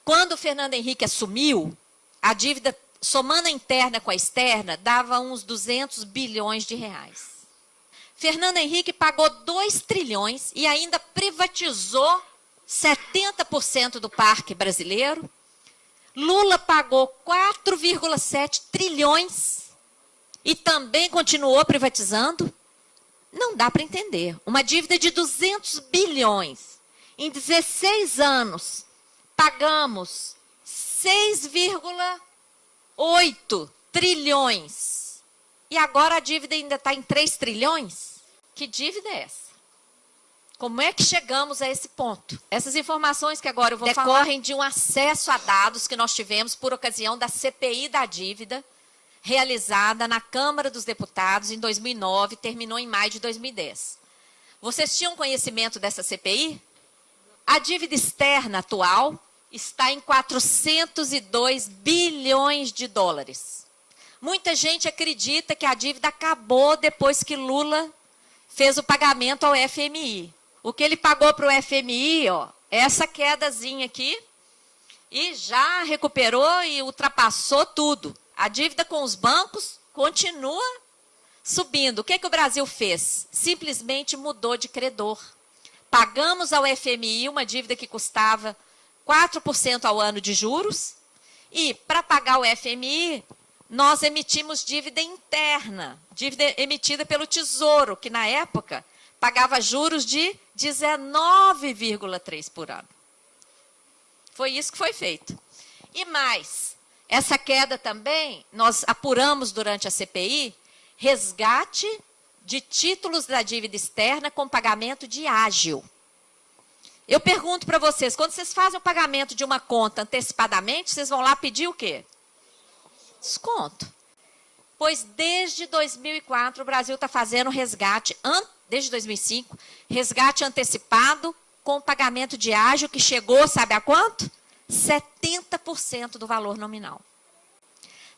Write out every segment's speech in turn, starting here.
Quando o Fernando Henrique assumiu, a dívida, somando a interna com a externa, dava uns 200 bilhões de reais. Fernando Henrique pagou 2 trilhões e ainda privatizou 70% do parque brasileiro. Lula pagou 4,7 trilhões e também continuou privatizando. Não dá para entender. Uma dívida de 200 bilhões. Em 16 anos, pagamos 6,8 trilhões. E agora a dívida ainda está em 3 trilhões? Que dívida é essa? Como é que chegamos a esse ponto? Essas informações que agora eu vou falar decorrem de um acesso a dados que nós tivemos por ocasião da CPI da dívida, realizada na Câmara dos Deputados em 2009, terminou em maio de 2010. Vocês tinham conhecimento dessa CPI? A dívida externa atual está em 402 bilhões de dólares. Muita gente acredita que a dívida acabou depois que Lula fez o pagamento ao FMI. O que ele pagou para o FMI, ó, essa quedazinha aqui, e já recuperou e ultrapassou tudo. A dívida com os bancos continua subindo. O que o Brasil fez? Simplesmente mudou de credor. Pagamos ao FMI uma dívida que custava 4% ao ano de juros, e para pagar o FMI, nós emitimos dívida interna, dívida emitida pelo Tesouro, que na época pagava juros de 19,3% por ano. Foi isso que foi feito. E mais, essa queda também, nós apuramos durante a CPI, resgate de títulos da dívida externa com pagamento de ágio. Eu pergunto para vocês, quando vocês fazem o pagamento de uma conta antecipadamente, vocês vão lá pedir o quê? Desconto. Pois desde 2004 o Brasil está fazendo resgate, desde 2005, resgate antecipado com pagamento de ágio que chegou, sabe a quanto? 70% do valor nominal.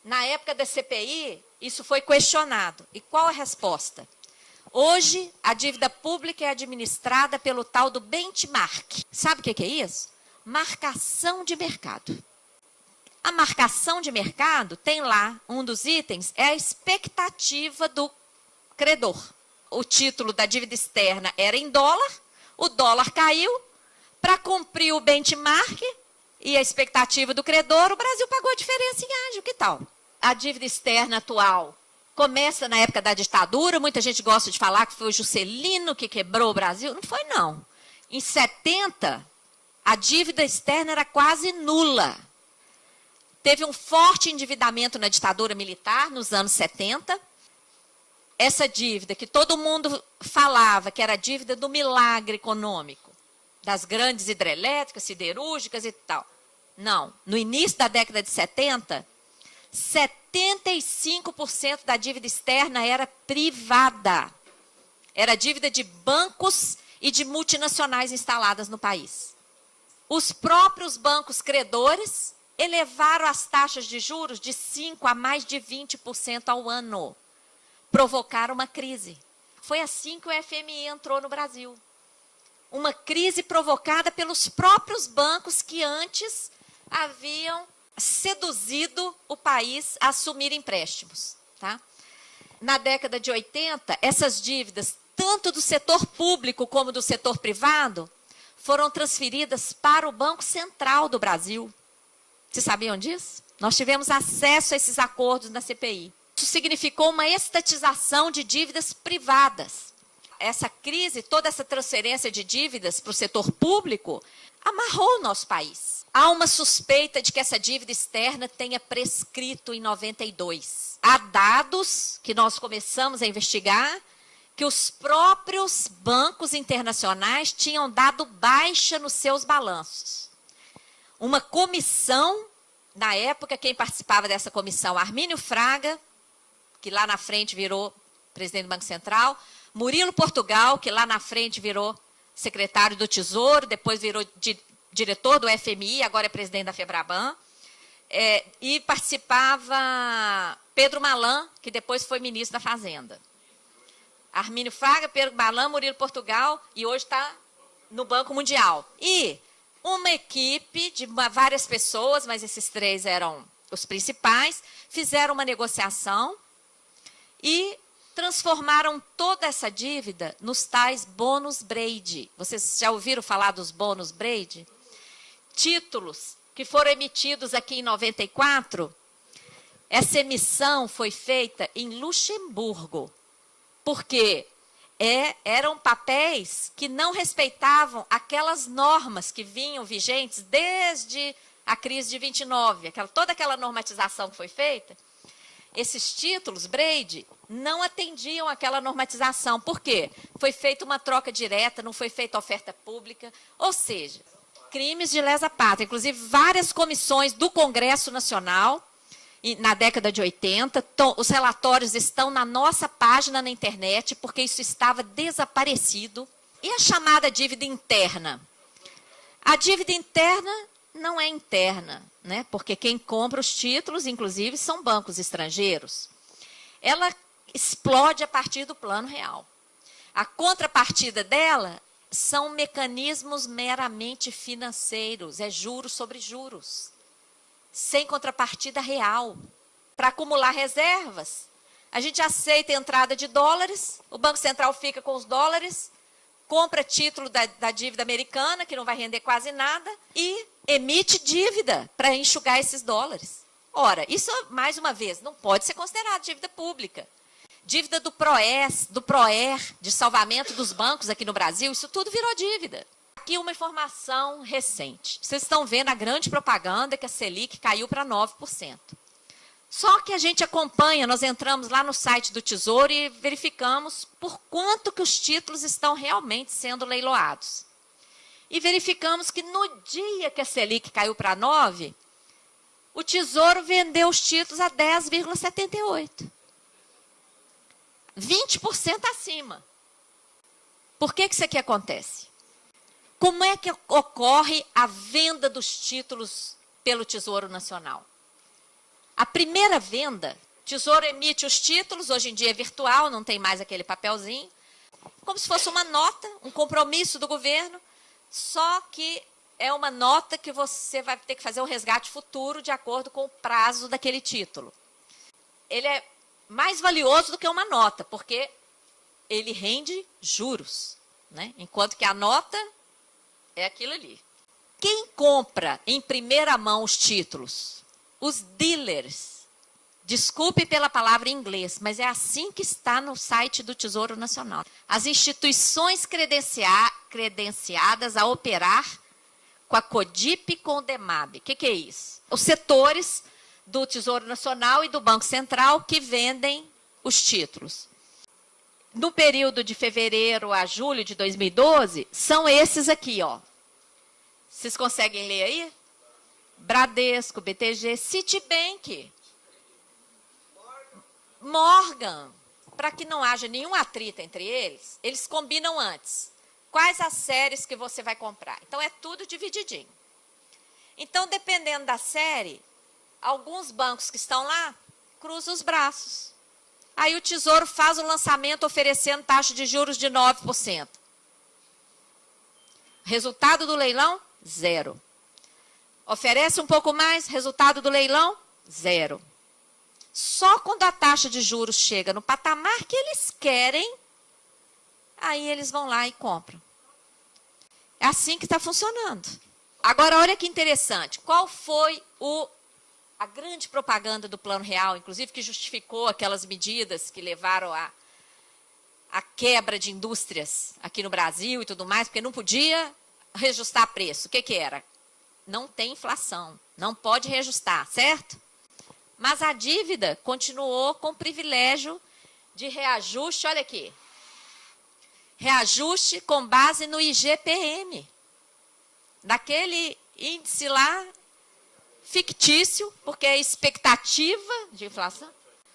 Na época da CPI, isso foi questionado. E qual a resposta? Hoje, a dívida pública é administrada pelo tal do benchmark. Sabe o que é isso? Marcação de mercado. A marcação de mercado tem lá, um dos itens, é a expectativa do credor. O título da dívida externa era em dólar, o dólar caiu, para cumprir o benchmark e a expectativa do credor, o Brasil pagou a diferença em ágio, que tal? A dívida externa atual começa na época da ditadura, muita gente gosta de falar que foi o Juscelino que quebrou o Brasil, não foi não. Em 70, a dívida externa era quase nula. Teve um forte endividamento na ditadura militar, nos anos 70. Essa dívida que todo mundo falava que era a dívida do milagre econômico, das grandes hidrelétricas, siderúrgicas e tal. Não, no início da década de 70, 75% da dívida externa era privada. Era dívida de bancos e de multinacionais instaladas no país. Os próprios bancos credores elevaram as taxas de juros de 5% a mais de 20% ao ano. Provocaram uma crise. Foi assim que o FMI entrou no Brasil. Uma crise provocada pelos próprios bancos que antes haviam seduzido o país a assumir empréstimos. Tá? Na década de 80, essas dívidas, tanto do setor público como do setor privado, foram transferidas para o Banco Central do Brasil. Vocês sabiam disso? Nós tivemos acesso a esses acordos na CPI. Isso significou uma estatização de dívidas privadas. Essa crise, toda essa transferência de dívidas para o setor público, amarrou o nosso país. Há uma suspeita de que essa dívida externa tenha prescrito em 92. Há dados que nós começamos a investigar que os próprios bancos internacionais tinham dado baixa nos seus balanços. Uma comissão, na época, quem participava dessa comissão, Armínio Fraga, que lá na frente virou presidente do Banco Central, Murilo Portugal, que lá na frente virou secretário do Tesouro, depois virou diretor do FMI, agora é presidente da FEBRABAN, e participava Pedro Malan, que depois foi ministro da Fazenda. Armínio Fraga, Pedro Malan, Murilo Portugal, e hoje está no Banco Mundial. E uma equipe de várias pessoas, mas esses 3 eram os principais, fizeram uma negociação e transformaram toda essa dívida nos tais bônus Brady. Vocês já ouviram falar dos bônus Brady? Títulos que foram emitidos aqui em 94. Essa emissão foi feita em Luxemburgo, porque eram papéis que não respeitavam aquelas normas que vinham vigentes desde a crise de 29, toda aquela normatização que foi feita. Esses títulos, Brady, não atendiam àquela normatização. Por quê? Foi feita uma troca direta, não foi feita oferta pública. Ou seja, crimes de lesa pátria. Inclusive, várias comissões do Congresso Nacional, na década de 80, os relatórios estão na nossa página na internet, porque isso estava desaparecido. E a chamada dívida interna? A dívida interna não é interna, né? Porque quem compra os títulos, inclusive, são bancos estrangeiros. Ela explode a partir do Plano Real. A contrapartida dela são mecanismos meramente financeiros, é juros sobre juros, sem contrapartida real. Para acumular reservas, a gente aceita a entrada de dólares, o Banco Central fica com os dólares, compra título da dívida americana, que não vai render quase nada, e emite dívida para enxugar esses dólares. Ora, isso, mais uma vez, não pode ser considerado dívida pública. Dívida do PROES, do PROER, de salvamento dos bancos aqui no Brasil, isso tudo virou dívida. Aqui uma informação recente. Vocês estão vendo a grande propaganda que a Selic caiu para 9%. Só que a gente acompanha, nós entramos lá no site do Tesouro e verificamos por quanto que os títulos estão realmente sendo leiloados. E verificamos que no dia que a Selic caiu para 9%, o Tesouro vendeu os títulos a 10,78%. 20% acima. Por que isso aqui acontece? Como é que ocorre a venda dos títulos pelo Tesouro Nacional? A primeira venda, o Tesouro emite os títulos, hoje em dia é virtual, não tem mais aquele papelzinho, como se fosse uma nota, um compromisso do governo, só que é uma nota que você vai ter que fazer um resgate futuro de acordo com o prazo daquele título. Ele é mais valioso do que uma nota, porque ele rende juros, né? Enquanto que a nota é aquilo ali. Quem compra em primeira mão os títulos? Os dealers. Desculpe pela palavra em inglês, mas é assim que está no site do Tesouro Nacional. As instituições credenciadas a operar com a CODIP e com o DEMAB. O que é isso? Os setores do Tesouro Nacional e do Banco Central que vendem os títulos. No período de fevereiro a julho de 2012, são esses aqui, ó. Vocês conseguem ler aí? Bradesco, BTG, Citibank, Morgan. Para que não haja nenhum atrito entre eles, eles combinam antes. Quais as séries que você vai comprar? Então, é tudo divididinho. Então, dependendo da série, alguns bancos que estão lá cruzam os braços. Aí o Tesouro faz o lançamento oferecendo taxa de juros de 9%. Resultado do leilão, 0. Oferece um pouco mais, resultado do leilão, 0. Só quando a taxa de juros chega no patamar que eles querem, aí eles vão lá e compram. É assim que está funcionando. Agora, olha que interessante. Qual foi a grande propaganda do Plano Real, inclusive, que justificou aquelas medidas que levaram a quebra de indústrias aqui no Brasil e tudo mais, porque não podia reajustar preço. O que era? Não tem inflação, não pode reajustar, certo? Mas a dívida continuou com o privilégio de reajuste, olha aqui, reajuste com base no IGPM, daquele índice lá fictício, porque é expectativa de inflação.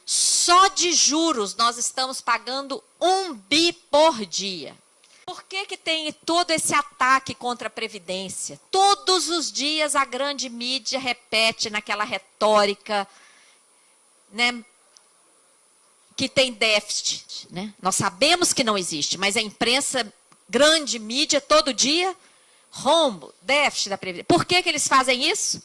Só de juros nós estamos pagando 1 bi por dia. Por que tem todo esse ataque contra a Previdência? Todos os dias a grande mídia repete naquela retórica, né, que tem déficit. Né? Nós sabemos que não existe, mas a imprensa, grande mídia, todo dia rombo, déficit da Previdência. Por que eles fazem isso?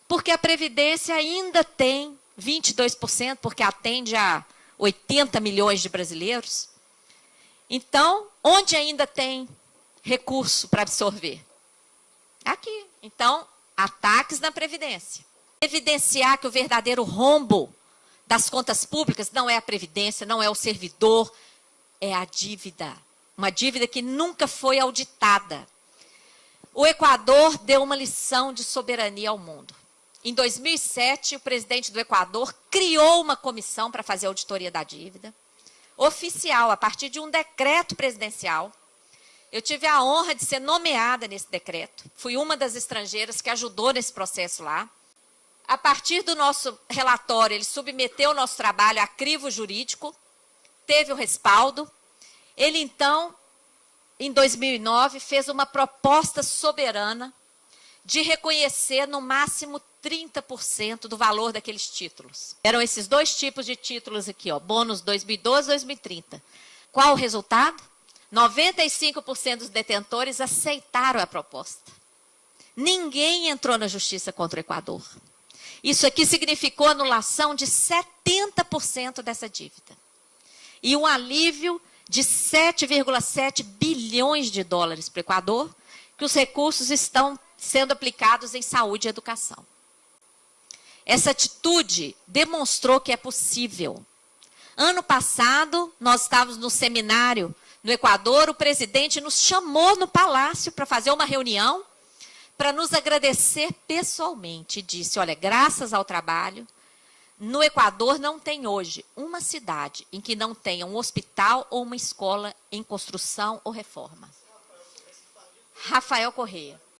Porque a Previdência ainda tem 22%, porque atende a 80 milhões de brasileiros. Então, onde ainda tem recurso para absorver? Aqui. Então, ataques na Previdência. Evidenciar que o verdadeiro rombo das contas públicas não é a Previdência, não é o servidor, é a dívida. Uma dívida que nunca foi auditada. O Equador deu uma lição de soberania ao mundo. Em 2007, o presidente do Equador criou uma comissão para fazer a auditoria da dívida, oficial, a partir de um decreto presidencial. Eu tive a honra de ser nomeada nesse decreto. Fui uma das estrangeiras que ajudou nesse processo lá. A partir do nosso relatório, ele submeteu o nosso trabalho a crivo jurídico, teve o respaldo. Ele, então, em 2009, fez uma proposta soberana de reconhecer no máximo 30% do valor daqueles títulos. Eram esses dois tipos de títulos aqui, ó, bônus 2012 e 2030. Qual o resultado? 95% dos detentores aceitaram a proposta. Ninguém entrou na justiça contra o Equador. Isso aqui significou anulação de 70% dessa dívida. E um alívio de 7,7 bilhões de dólares para o Equador, que os recursos estão sendo aplicados em saúde e educação. Essa atitude demonstrou que é possível. Ano passado, nós estávamos no seminário no Equador, o presidente nos chamou no palácio para fazer uma reunião, para nos agradecer pessoalmente. E disse, olha, graças ao trabalho, no Equador não tem hoje uma cidade em que não tenha um hospital ou uma escola em construção ou reforma. Rafael Correia.